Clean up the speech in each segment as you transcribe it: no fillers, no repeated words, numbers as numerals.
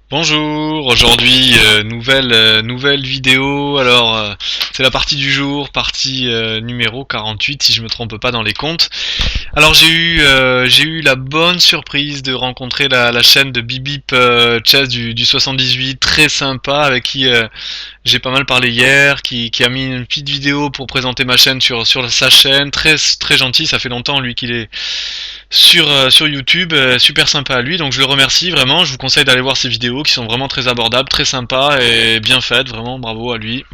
Bonjour, aujourd'hui nouvelle vidéo. Alors c'est la partie du jour, partie numéro 48 si je me trompe pas dans les comptes. Alors j'ai eu la bonne surprise de rencontrer la chaîne de Bibip Chess du 78, très sympa, avec qui j'ai pas mal parlé hier, qui a mis une petite vidéo pour présenter ma chaîne sur sa chaîne, très gentil. Ça fait longtemps lui qu'il est sur YouTube, super sympa à lui, donc je le remercie vraiment. Je vous conseille d'aller voir ses vidéos qui sont vraiment très abordables, très sympas et bien faites, vraiment bravo à lui.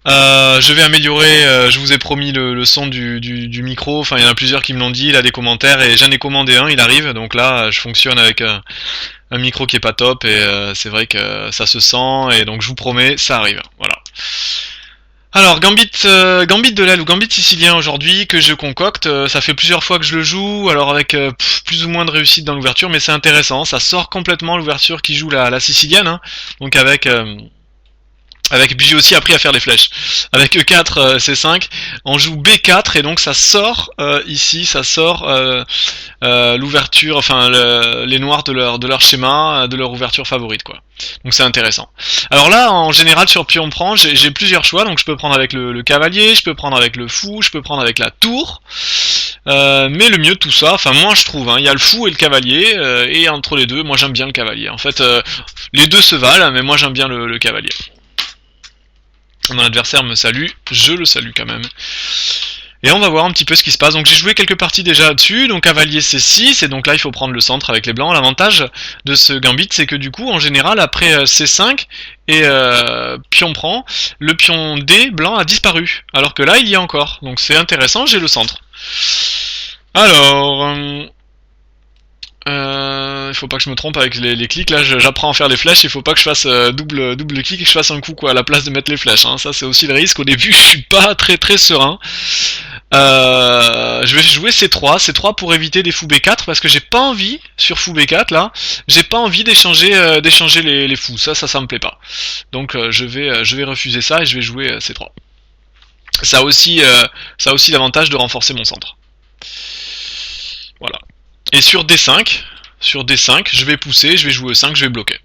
Je vais améliorer, je vous ai promis le son du micro, enfin il y en a plusieurs qui me l'ont dit, il a des commentaires et j'en ai commandé un, il arrive, donc là je fonctionne avec un micro qui est pas top et c'est vrai que ça se sent et donc je vous promets, ça arrive, voilà. Alors Gambit de l'aile ou Gambit sicilien aujourd'hui que je concocte, ça fait plusieurs fois que je le joue, alors avec plus ou moins de réussite dans l'ouverture, mais c'est intéressant, ça sort complètement l'ouverture qui joue la sicilienne, hein, donc puis j'ai aussi appris à faire les flèches. Avec E4, C5, on joue B4 et donc ça sort ici, ça sort l'ouverture, enfin les noirs de leur schéma, de leur ouverture favorite quoi. Donc c'est intéressant. Alors là, en général sur pion prend, j'ai plusieurs choix, donc je peux prendre avec le cavalier, je peux prendre avec le fou, je peux prendre avec la tour. Mais le mieux de tout ça, enfin moi je trouve, hein, il y a le fou et le cavalier, et entre les deux, moi j'aime bien le cavalier. En fait, les deux se valent, mais moi j'aime bien le cavalier. Mon adversaire me salue, je le salue quand même. Et on va voir un petit peu ce qui se passe. Donc j'ai joué quelques parties déjà là-dessus, donc cavalier C6, et donc là il faut prendre le centre avec les blancs. L'avantage de ce gambit, c'est que du coup, en général, après C5 et pion prend, le pion D blanc a disparu, alors que là il y est encore. Donc c'est intéressant, j'ai le centre. Alors... il faut pas que je me trompe avec les clics, là j'apprends à faire les flèches, il faut pas que je fasse double clic et que je fasse un coup quoi à la place de mettre les flèches, hein. Ça c'est aussi le risque, au début je suis pas très serein. Je vais jouer C3 pour éviter des fous B4 parce que j'ai pas envie, sur fou B4 là, j'ai pas envie d'échanger les fous, ça me plaît pas. Donc je vais refuser ça et je vais jouer C3. Ça a aussi l'avantage de renforcer mon centre. Voilà. Et sur D5, je vais pousser, je vais jouer E5, je vais bloquer.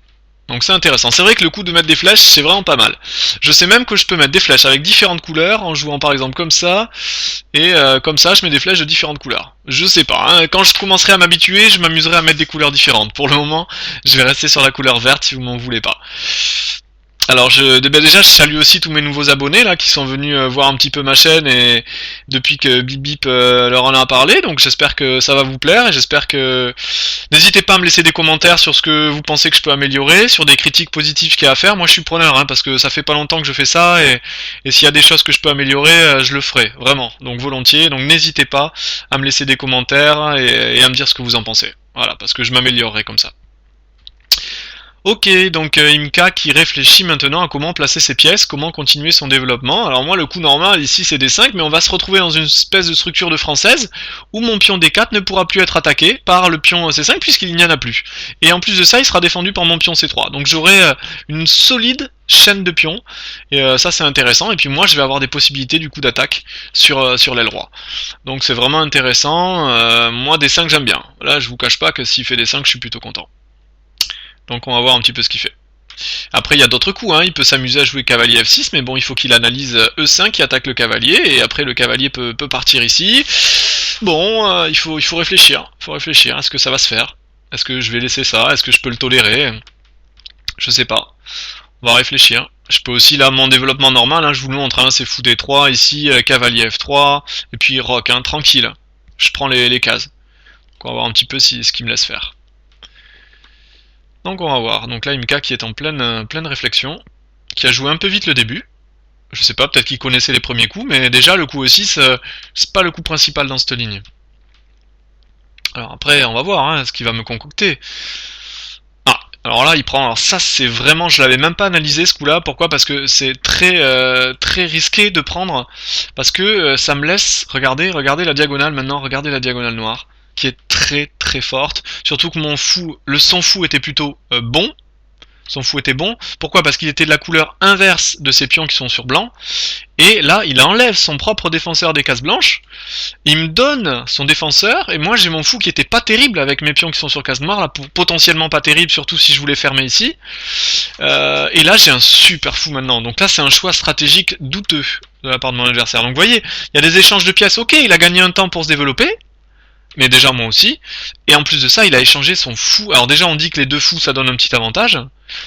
Donc c'est intéressant. C'est vrai que le coup de mettre des flèches, c'est vraiment pas mal. Je sais même que je peux mettre des flèches avec différentes couleurs, en jouant par exemple comme ça, et comme ça, je mets des flèches de différentes couleurs. Je sais pas, hein. Quand je commencerai à m'habituer, je m'amuserai à mettre des couleurs différentes. Pour le moment, je vais rester sur la couleur verte si vous m'en voulez pas. Alors déjà je salue aussi tous mes nouveaux abonnés là qui sont venus voir un petit peu ma chaîne et depuis que Bip leur en a parlé, donc j'espère que ça va vous plaire et j'espère que n'hésitez pas à me laisser des commentaires sur ce que vous pensez que je peux améliorer, sur des critiques positives qu'il y a à faire. Moi je suis preneur, hein, parce que ça fait pas longtemps que je fais ça et s'il y a des choses que je peux améliorer, je le ferai vraiment, donc volontiers. Donc n'hésitez pas à me laisser des commentaires et à me dire ce que vous en pensez. Voilà, parce que je m'améliorerai comme ça. Ok, donc Imka qui réfléchit maintenant à comment placer ses pièces, comment continuer son développement. Alors moi le coup normal ici c'est D5, mais on va se retrouver dans une espèce de structure de française où mon pion D4 ne pourra plus être attaqué par le pion C5 puisqu'il n'y en a plus. Et en plus de ça il sera défendu par mon pion C3. Donc j'aurai une solide chaîne de pions et ça c'est intéressant. Et puis moi je vais avoir des possibilités du coup d'attaque sur l'aile roi. Donc c'est vraiment intéressant. Moi D5 j'aime bien. Là je vous cache pas que s'il fait D5 je suis plutôt content. Donc on va voir un petit peu ce qu'il fait. Après il y a d'autres coups, hein. Il peut s'amuser à jouer cavalier F6, mais bon il faut qu'il analyse E5 qui attaque le cavalier, et après le cavalier peut partir ici. Bon, il faut réfléchir. Est-ce que ça va se faire? Est-ce que je vais laisser ça? Est-ce que je peux le tolérer? Je sais pas. On va réfléchir. Je peux aussi là mon développement normal, hein, je vous le montre, hein, c'est fou D3, ici cavalier F3, et puis roc, hein, tranquille. Je prends les cases. Donc on va voir un petit peu ce qu'il me laisse faire. Donc on va voir, donc là Imka qui est en pleine réflexion, qui a joué un peu vite le début, je sais pas, peut-être qu'il connaissait les premiers coups, mais déjà le coup E6, c'est pas le coup principal dans cette ligne. Alors après on va voir, hein, ce qu'il va me concocter. Ah, alors là il prend, alors ça c'est vraiment, je l'avais même pas analysé ce coup là, pourquoi? Parce que c'est très risqué de prendre, parce que ça me laisse, regardez la diagonale maintenant, regardez la diagonale noire, qui est très forte, surtout que mon fou, le son fou était plutôt bon, Son fou était bon. Pourquoi? Parce qu'il était de la couleur inverse de ses pions qui sont sur blanc. Et là, il enlève son propre défenseur des cases blanches. Il me donne son défenseur. Et moi, j'ai mon fou qui était pas terrible avec mes pions qui sont sur cases noires. Là, potentiellement pas terrible, surtout si je voulais fermer ici. Et là, j'ai un super fou maintenant. Donc là, c'est un choix stratégique douteux de la part de mon adversaire. Donc vous voyez, il y a des échanges de pièces. Ok, il a gagné un temps pour se développer. Mais déjà moi aussi. Et en plus de ça, il a échangé son fou. Alors déjà, on dit que les deux fous, ça donne un petit avantage.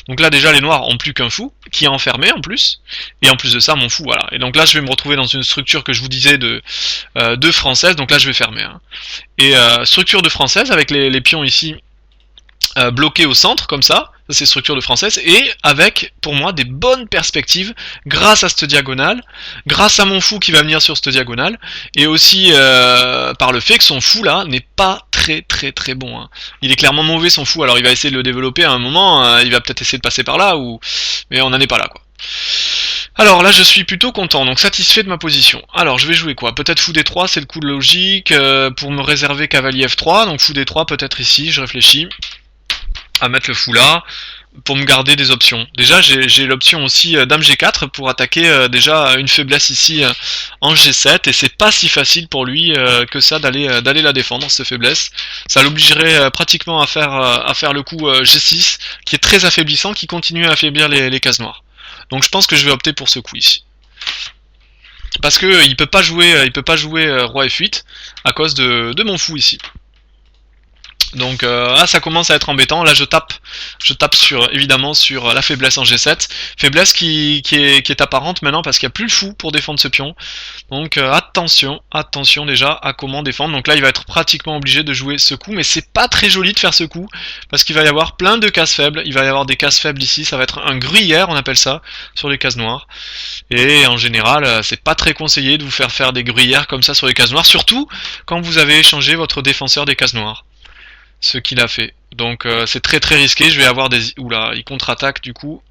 Donc là, déjà, les noirs ont plus qu'un fou, qui est enfermé en plus. Et en plus de ça, mon fou, voilà. Et donc là, je vais me retrouver dans une structure que je vous disais de française. Donc là, je vais fermer. Hein. Et structure de française, avec les pions ici bloqués au centre, comme ça. Ça, c'est structure de française. Et avec, pour moi, des bonnes perspectives grâce à cette diagonale, grâce à mon fou qui va venir sur cette diagonale, et aussi par le fait que son fou, là, n'est pas très bon. Hein. Il est clairement mauvais, son fou. Alors, il va essayer de le développer à un moment. Il va peut-être essayer de passer par là, mais on n'en est pas là, quoi. Alors là je suis plutôt content, donc satisfait de ma position. Alors je vais jouer quoi? Peut-être fou D3, c'est le coup de logique, pour me réserver cavalier F3, donc fou D3 peut-être ici, je réfléchis à mettre le fou là, pour me garder des options. Déjà j'ai l'option aussi dame G4 pour attaquer déjà une faiblesse ici en G7, et c'est pas si facile pour lui que ça d'aller la défendre, cette faiblesse. Ça l'obligerait pratiquement à faire le coup G6, qui est très affaiblissant, qui continue à affaiblir les cases noires. Donc je pense que je vais opter pour ce coup ici. Parce que il peut pas jouer roi F8 à cause de mon fou ici. Donc là ça commence à être embêtant. Là je tape évidemment sur la faiblesse en G7. Faiblesse qui est apparente maintenant parce qu'il n'y a plus le fou pour défendre ce pion. Donc attention déjà à comment défendre. Donc là il va être pratiquement obligé de jouer ce coup, mais c'est pas très joli de faire ce coup parce qu'il va y avoir plein de cases faibles. Il va y avoir des cases faibles ici, ça va être un gruyère, on appelle ça, sur les cases noires. Et en général c'est pas très conseillé de vous faire des gruyères comme ça sur les cases noires, surtout quand vous avez échangé votre défenseur des cases noires. Ce qu'il a fait. Donc c'est très risqué, je vais avoir des... Oula, il contre-attaque du coup.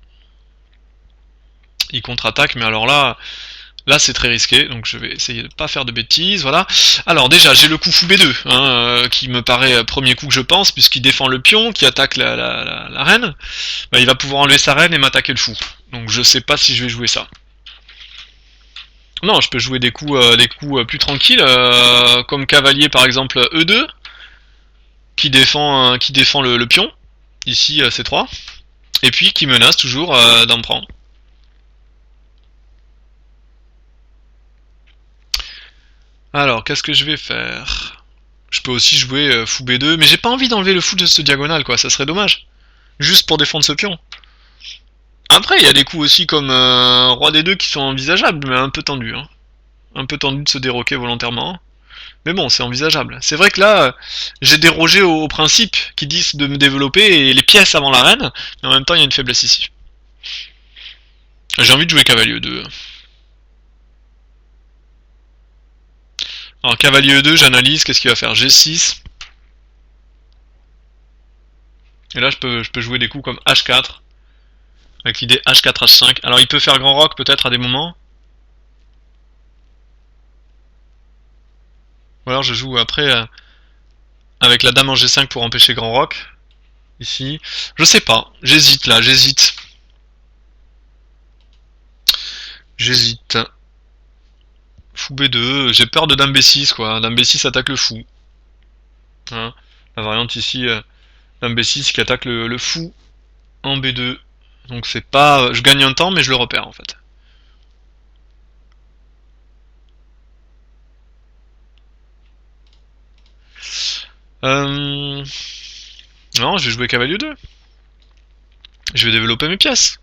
Il contre-attaque, mais alors là c'est très risqué, donc je vais essayer de pas faire de bêtises, voilà. Alors déjà, j'ai le coup fou B2, hein, qui me paraît premier coup que je pense, puisqu'il défend le pion, qui attaque la reine. Bah, il va pouvoir enlever sa reine et m'attaquer le fou. Donc je sais pas si je vais jouer ça. Non, je peux jouer des coups plus tranquilles, comme cavalier par exemple E2, qui défend le pion, ici C3, et puis qui menace toujours d'en prendre. Alors, qu'est-ce que je vais faire? Je peux aussi jouer fou B2, mais j'ai pas envie d'enlever le fou de ce diagonale, quoi, ça serait dommage. Juste pour défendre ce pion. Après, il y a des coups aussi comme roi D2 qui sont envisageables, mais un peu tendus. Hein. Un peu tendu de se déroquer volontairement. Mais bon, c'est envisageable. C'est vrai que là, j'ai dérogé au principe qui disent de me développer et les pièces avant la reine, mais en même temps, il y a une faiblesse ici. J'ai envie de jouer cavalier 2. Alors, cavalier 2, j'analyse, qu'est-ce qu'il va faire? G6. Et là, je peux jouer des coups comme H4. Avec l'idée H4, H5. Alors, il peut faire grand roc peut-être à des moments. Ou alors, je joue après avec la dame en G5 pour empêcher grand roc. Ici. Je sais pas. J'hésite là, j'hésite. J'hésite. Fou B2, j'ai peur de dame B6 quoi. Dame B6 attaque le fou. Hein, la variante ici, dame B6 qui attaque le fou en B2. Donc c'est pas... Je gagne un temps mais je le repère en fait. Non, je vais jouer cavalier 2. Je vais développer mes pièces.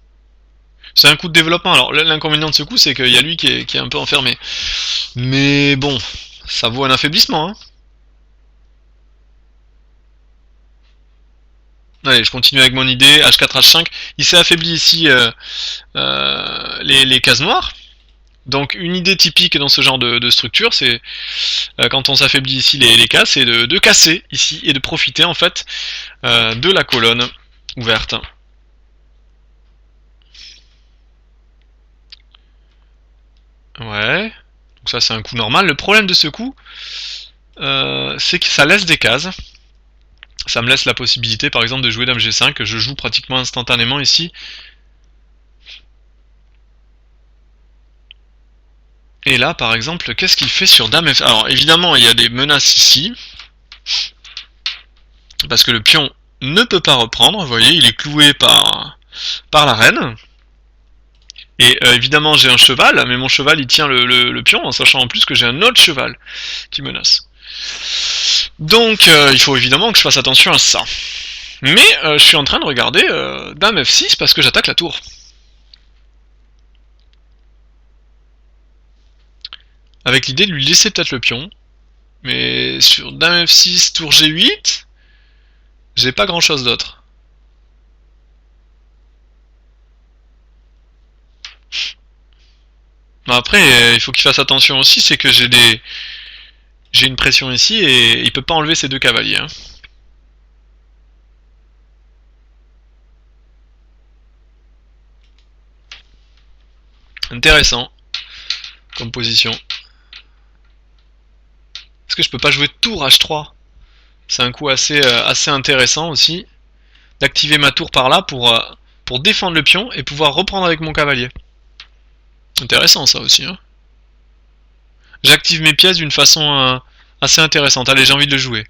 C'est un coup de développement. Alors l'inconvénient de ce coup, c'est qu'il y a lui qui est un peu enfermé. Mais bon, ça vaut un affaiblissement. Hein. Allez, je continue avec mon idée. H4, H5. Il s'est affaibli ici les cases noires. Donc une idée typique dans ce genre de structure, c'est quand on s'affaiblit ici les cases, c'est de casser ici et de profiter en fait de la colonne ouverte. Ouais, donc ça c'est un coup normal. Le problème de ce coup, c'est que ça laisse des cases. Ça me laisse la possibilité par exemple de jouer dame G5, que je joue pratiquement instantanément ici. Et là par exemple, qu'est-ce qu'il fait sur dame F? Alors évidemment il y a des menaces ici, parce que le pion ne peut pas reprendre, vous voyez, il est cloué par la reine. Et évidemment j'ai un cheval, mais mon cheval il tient le pion, en sachant en plus que j'ai un autre cheval qui menace. Donc il faut évidemment que je fasse attention à ça. Mais je suis en train de regarder dame F6 parce que j'attaque la tour. Avec l'idée de lui laisser peut-être le pion. Mais sur dame F6, tour G8, j'ai pas grand chose d'autre. Après, il faut qu'il fasse attention aussi, c'est que j'ai une pression ici et il peut pas enlever ces deux cavaliers. Hein. Intéressant comme position. Est-ce que je peux pas jouer tour H3? C'est un coup assez intéressant aussi, d'activer ma tour par là pour défendre le pion et pouvoir reprendre avec mon cavalier. Intéressant ça aussi. Hein. J'active mes pièces d'une façon assez intéressante. Allez, j'ai envie de le jouer.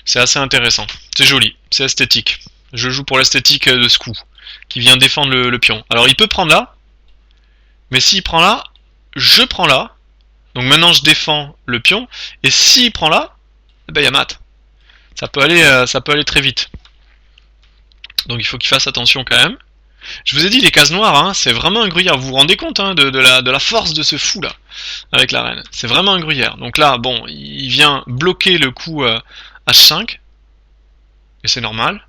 C'est assez intéressant. C'est joli, c'est esthétique. Je joue pour l'esthétique de ce coup, qui vient défendre le pion. Alors il peut prendre là, mais s'il prend là, je prends là. Donc maintenant je défends le pion, et s'il prend là, eh ben il y a mat. Ça peut aller très vite. Donc il faut qu'il fasse attention quand même. Je vous ai dit, les cases noires, hein, c'est vraiment un gruyère. Vous vous rendez compte hein, de la force de ce fou là, avec la reine. C'est vraiment un gruyère. Donc là, bon, il vient bloquer le coup H5, et c'est normal.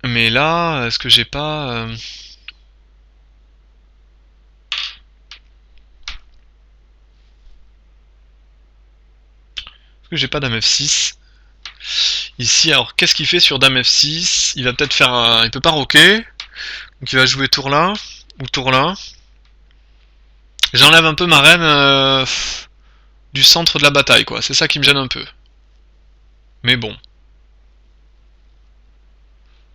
Mais là, est-ce que j'ai pas... Est-ce que j'ai pas dame F6 ici? Alors, qu'est-ce qu'il fait sur dame F6? Il va peut-être faire... il peut pas roquer. Donc il va jouer tour là, ou tour là. J'enlève un peu ma reine du centre de la bataille, quoi. C'est ça qui me gêne un peu. Mais bon.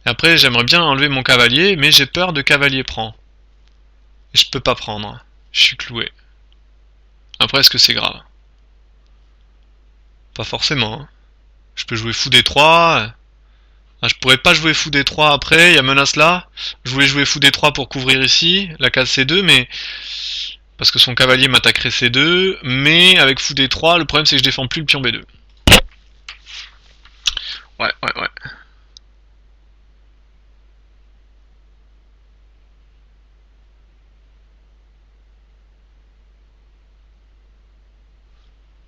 Et après, j'aimerais bien enlever mon cavalier, mais j'ai peur de cavalier prend. Et je peux pas prendre. Je suis cloué. Après, est-ce que c'est grave? Pas forcément. Hein. Je peux jouer fou D3. Ah, je pourrais pas jouer fou D3 après, il y a menace là. Je voulais jouer fou D3 pour couvrir ici, la case C2, mais... Parce que son cavalier m'attaquerait C2, mais avec fou D3, le problème c'est que je défends plus le pion B2. Ouais.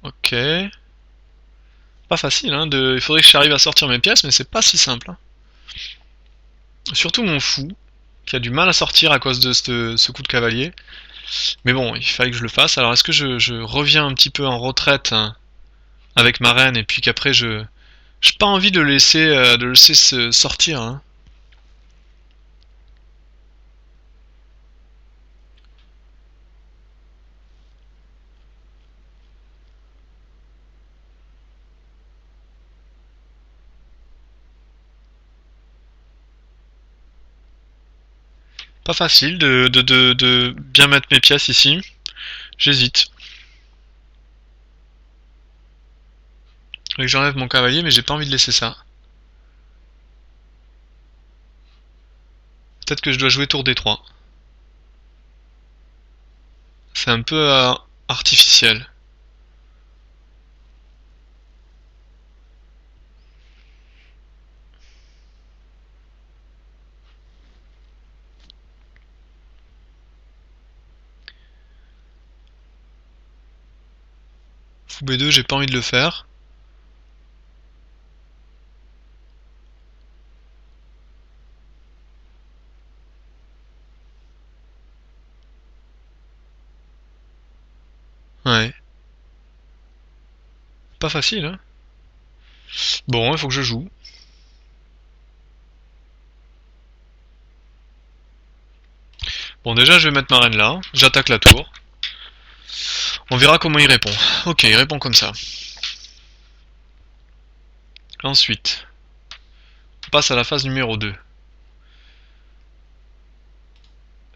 Ok. Pas facile, hein. Il faudrait que j'arrive à sortir mes pièces, mais c'est pas si simple. Hein. Surtout mon fou, qui a du mal à sortir à cause de ce coup de cavalier. Mais bon, il fallait que je le fasse. Alors est-ce que je reviens un petit peu en retraite hein, avec ma reine, et puis qu'après je... J'ai pas envie de le laisser sortir. Hein. Pas facile de bien mettre mes pièces ici. J'hésite. J'enlève mon cavalier, mais j'ai pas envie de laisser ça. Peut-être que je dois jouer tour D3. C'est un peu artificiel. Fou B2, j'ai pas envie de le faire. Ouais. Pas facile, hein. Bon, il faut que je joue. Bon, déjà, je vais mettre ma reine là. J'attaque la tour. On verra comment il répond. Ok, il répond comme ça. Ensuite, on passe à la phase numéro 2.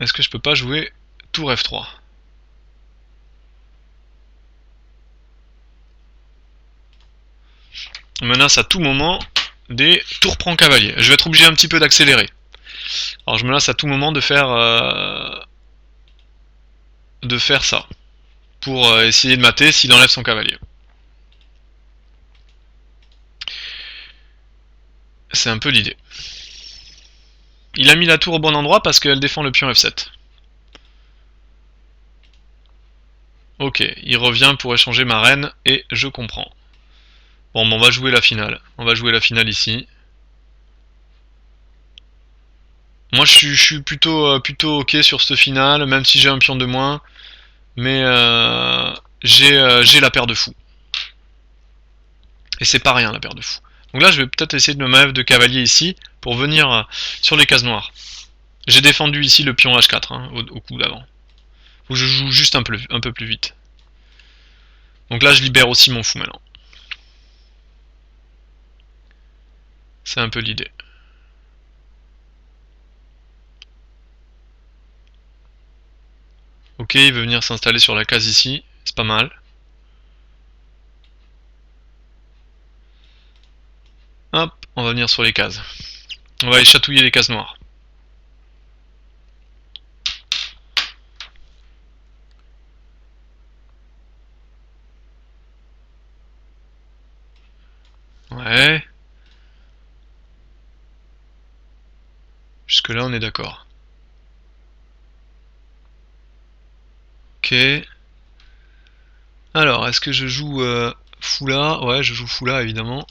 Est-ce que je peux pas jouer tour F3? On menace à tout moment des tours prend cavalier. Je vais être obligé un petit peu d'accélérer. Alors je menace à tout moment de faire ça. Pour essayer de mater s'il enlève son cavalier. C'est un peu l'idée. Il a mis la tour au bon endroit parce qu'elle défend le pion F7. Ok, il revient pour échanger ma reine et je comprends. Bon, on va jouer la finale. On va jouer la finale ici. Moi, je suis plutôt ok sur cette finale, même si j'ai un pion de moins. Mais j'ai la paire de fous. Et c'est pas rien, la paire de fous. Donc là, je vais peut-être essayer de me mettre de cavalier ici pour venir sur les cases noires. J'ai défendu ici le pion H4 hein, au coup d'avant. Faut que je joue juste un peu plus vite. Donc là, je libère aussi mon fou maintenant. C'est un peu l'idée. Ok, il veut venir s'installer sur la case ici. C'est pas mal. Hop, on va venir sur les cases. On va aller chatouiller les cases noires. Ouais. Jusque là, on est d'accord. Ok. Alors, est-ce que je joue fou là? Ouais, je joue fou là, évidemment.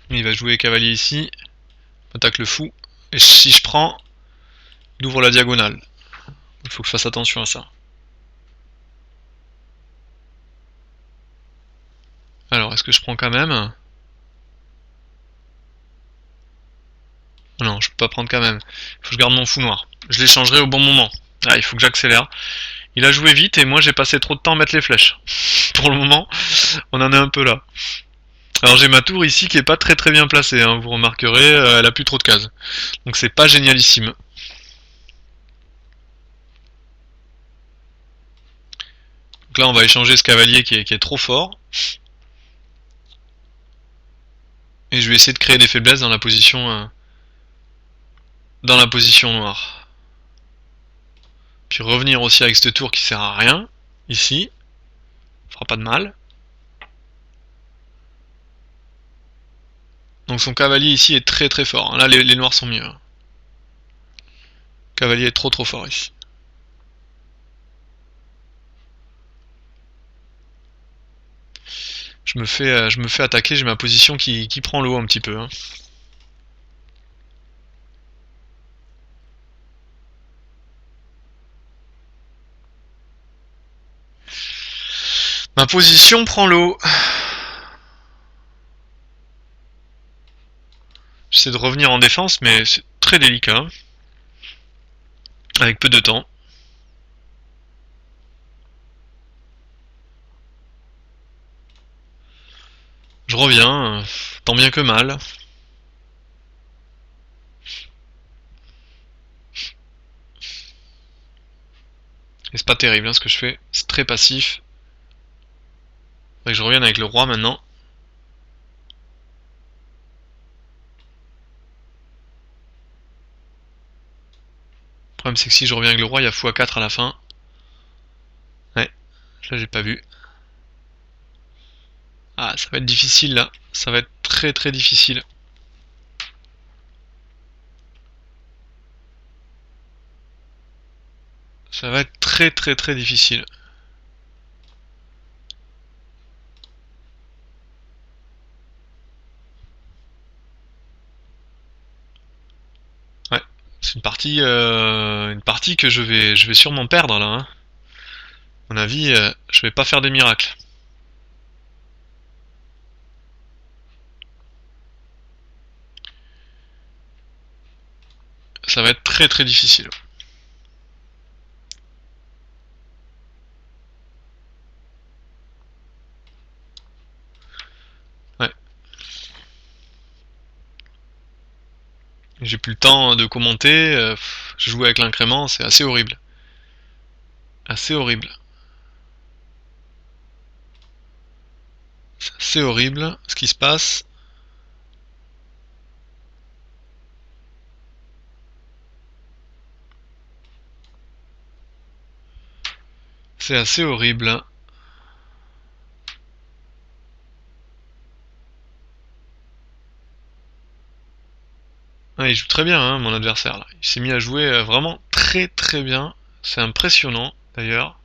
Il va jouer cavalier ici. Attaque le fou. Et si je prends, il ouvre la diagonale. Il faut que je fasse attention à ça. Alors, est-ce que je prends quand même? Non, je peux pas prendre quand même. Il faut que je garde mon fou noir. Je l'échangerai au bon moment. Ah, il faut que j'accélère. Il a joué vite et moi j'ai passé trop de temps à mettre les flèches. Pour le moment, on en est un peu là. Alors j'ai ma tour ici qui est pas très bien placée, hein, vous remarquerez, elle a plus trop de cases. Donc c'est pas génialissime. Donc là on va échanger ce cavalier qui est trop fort. Et je vais essayer de créer des faiblesses dans la position noire. Puis revenir aussi avec cette tour qui sert à rien, ici. Fera pas de mal. Donc son cavalier ici est très fort. Là les noirs sont mieux. Le cavalier est trop fort ici. Je me fais attaquer, j'ai ma position qui prend l'eau un petit peu. Hein. Ma position prend l'eau. J'essaie de revenir en défense, mais c'est très délicat. Avec peu de temps. Je reviens, tant bien que mal. Et c'est pas terrible hein, ce que je fais, c'est très passif. Faudrait que je revienne avec le roi maintenant. Le problème c'est que si je reviens avec le roi, il y a fou à 4 à la fin. Ouais, là j'ai pas vu. Ah, ça va être difficile là, ça va être très difficile. Ça va être très difficile. Ouais, c'est une partie que je vais sûrement perdre là. Hein. À mon avis, je vais pas faire des miracles. Ça va être très difficile. J'ai plus le temps de commenter, je joue avec l'incrément, c'est assez horrible. Assez horrible. C'est assez horrible ce qui se passe. C'est assez horrible. Ah, il joue très bien, hein, mon adversaire là. Il s'est mis à jouer vraiment très très bien. C'est impressionnant d'ailleurs.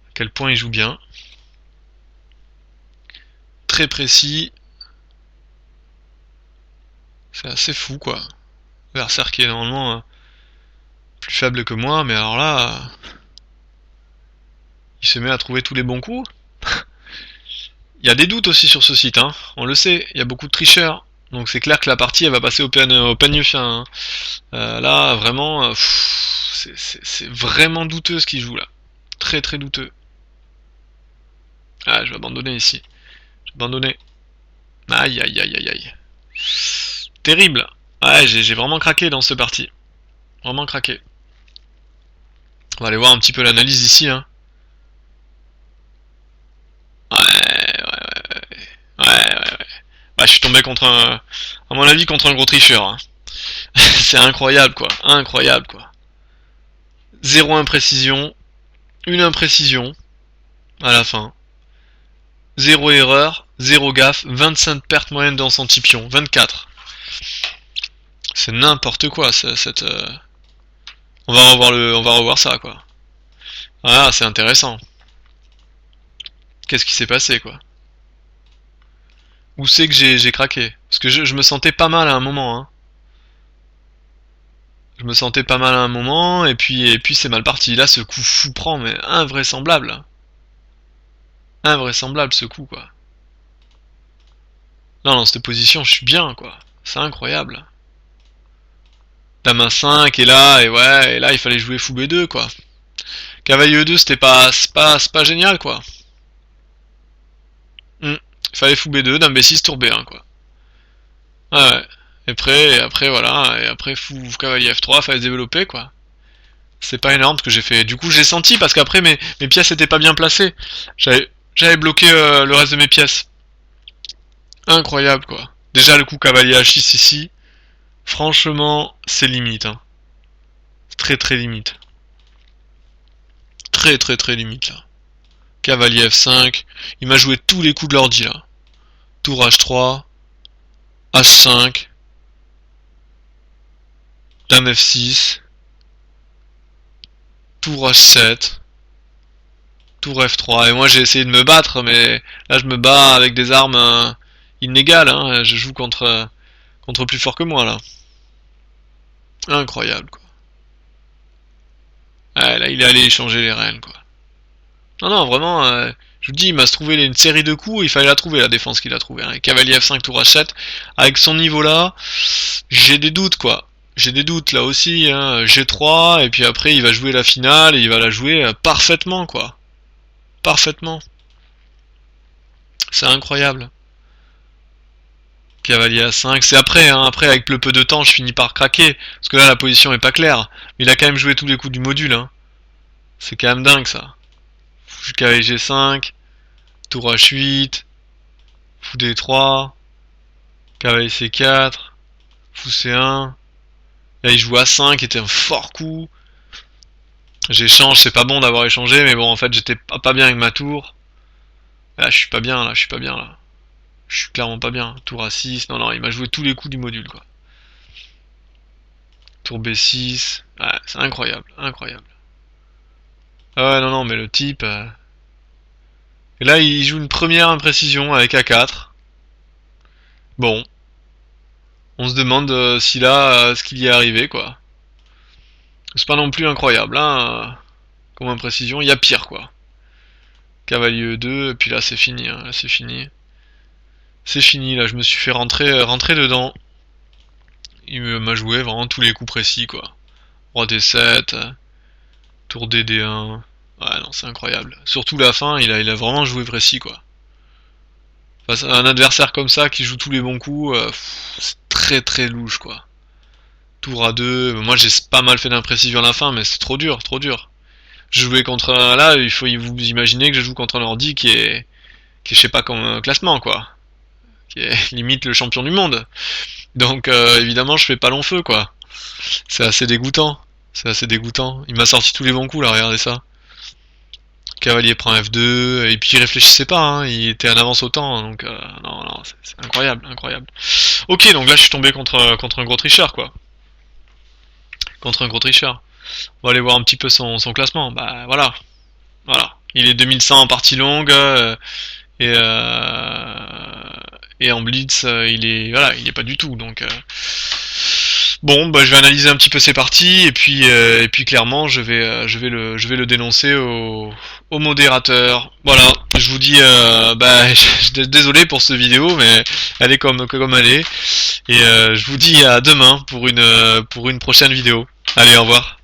À quel point il joue bien. Très précis. C'est assez fou quoi. L'adversaire qui est normalement plus faible que moi, mais alors là, il se met à trouver tous les bons coups. Il y a des doutes aussi sur ce site, hein. On le sait, il y a beaucoup de tricheurs. Donc c'est clair que la partie elle va passer au peigne fin. Hein. Là vraiment, c'est vraiment douteux ce qu'il joue là. Très très douteux. Ah, je vais abandonner ici. Je vais abandonner. Aïe aïe aïe aïe aïe. Terrible. Ouais, j'ai vraiment craqué dans cette partie. Vraiment craqué. On va aller voir un petit peu l'analyse ici. Hein. Ouais. Bah, je suis tombé contre un, à mon avis, contre un gros tricheur. Hein. C'est incroyable quoi. Incroyable quoi. Zéro imprécision. Une imprécision. À la fin. Zéro erreur. Zéro gaffe. 25 pertes moyennes dans son tipion. 24. C'est n'importe quoi cette. On va revoir ça quoi. Ah, c'est intéressant. Qu'est-ce qui s'est passé quoi? Où c'est que j'ai craqué? Parce que je me sentais pas mal à un moment. Hein. Je me sentais pas mal à un moment et puis c'est mal parti. Là, ce coup fou prend mais invraisemblable. Invraisemblable ce coup quoi. Non, dans cette position, je suis bien quoi. C'est incroyable. Dame à 5 et là et là il fallait jouer fou B2 quoi. Cavalier E2 c'était pas génial quoi. Il fallait fou B2, dame B6, tour B1 quoi. Ah ouais. Et après voilà, et après fou cavalier F3, fallait se développer quoi. C'est pas énorme ce que j'ai fait. Du coup j'ai senti parce qu'après mes pièces étaient pas bien placées. J'avais bloqué le reste de mes pièces. Incroyable quoi. Déjà le coup cavalier H6 ici, franchement c'est limite. Hein. Très très limite. Très très très limite là. Cavalier F5, il m'a joué tous les coups de l'ordi là. Tour H3, H5, Dame F6, Tour H7, Tour F3. Et moi j'ai essayé de me battre, mais là je me bats avec des armes inégales. Hein. Je joue contre plus fort que moi là. Incroyable quoi. Ouais, là il est allé échanger les reines quoi. Non non vraiment, je vous dis, il m'a trouvé une série de coups, il fallait la trouver la défense qu'il a trouvé. Hein. Cavalier F5, Tour H7, avec son niveau là, j'ai des doutes quoi. J'ai des doutes là aussi, hein. G3, et puis après il va jouer la finale, et il va la jouer parfaitement quoi. Parfaitement. C'est incroyable. Cavalier A5, c'est après, hein. Après avec le peu de temps je finis par craquer, parce que là la position est pas claire. Mais il a quand même joué tous les coups du module, hein. C'est quand même dingue ça. Cavalier G5, Tour H8, Fou D3, Cavalier C4, Fou C1. Là il joue A5, qui était un fort coup. J'échange, c'est pas bon d'avoir échangé, mais bon en fait j'étais pas bien avec ma tour. Là je suis pas bien, là je suis pas bien là. Je suis clairement pas bien. Tour A6, non il m'a joué tous les coups du module quoi. Tour B6, ouais, c'est incroyable, incroyable. Ah ouais non mais le type. Et là il joue une première imprécision avec A4. Bon, on se demande si là ce qu'il y est arrivé quoi. C'est pas non plus incroyable hein, comme imprécision, il y a pire quoi. Cavalier E2, et puis là c'est fini, hein, là c'est fini. C'est fini, là je me suis fait rentrer dedans. Il m'a joué vraiment tous les coups précis quoi. Roi D7, tour DD1. Ouais non c'est incroyable. Surtout la fin, il a vraiment joué précis quoi. Face à un adversaire comme ça qui joue tous les bons coups, c'est très très louche quoi. tour à 2. Moi j'ai pas mal fait d'imprécision à la fin, mais c'est trop dur, trop dur. Je jouais contre là, il faut vous imaginer que je joue contre un ordi qui est je sais pas comme classement quoi, qui est limite le champion du monde. Donc évidemment je fais pas long feu quoi. C'est assez dégoûtant. C'est assez dégoûtant. Il m'a sorti tous les bons coups là, regardez ça. Cavalier prend F2, et puis il réfléchissait pas, hein, il était en avance au temps, donc non, non, c'est incroyable, incroyable. Ok, donc là je suis tombé contre un gros tricheur, quoi. Contre un gros tricheur. On va aller voir un petit peu son classement. Bah voilà, voilà. Il est 2100 en partie longue, et en blitz, il est voilà, il est pas du tout, donc bon, bah je vais analyser un petit peu ses parties et puis clairement je vais le dénoncer au modérateur. Voilà, je vous dis bah désolé pour cette vidéo mais elle est comme elle est et je vous dis à demain pour une prochaine vidéo. Allez, au revoir.